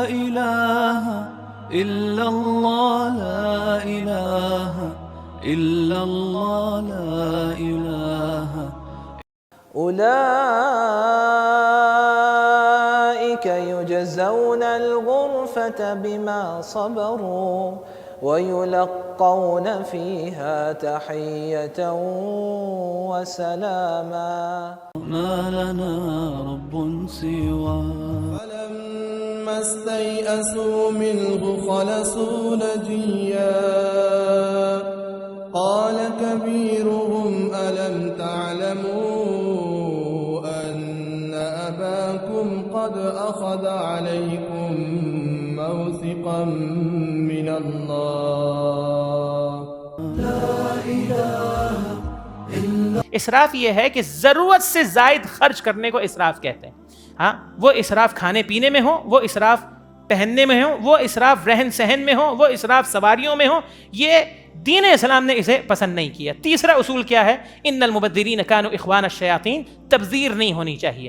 إله إلا الله لا إله إلا الله لا إله. أولئك يجزون الغرفة بما صبروا ويلقون فيها تحية وسلاما. ما لنا رب سوى. فلما استيئسوا منه خلصوا نجيا قال كبيرهم ألم تعلموا أن أباكم قد أخذ عليكم موثقا من الله. لا إله إلا. इसराफ ये है कि ज़रूरत से ज़ायद खर्च करने को इसराफ कहते हैं। हाँ, वो इसराफ खाने पीने में हो, वो इसराफ पहनने में हो, वो इसराफ रहन सहन में हो, वो इसराफ सवारियों में हो। ये दीन इस्लाम ने इसे पसंद नहीं किया। तीसरा उसूल क्या है? इन्नल मुबद्दिरीन कानू इख्वान अश-शयातीन, तब्ज़ीर नहीं होनी चाहिए।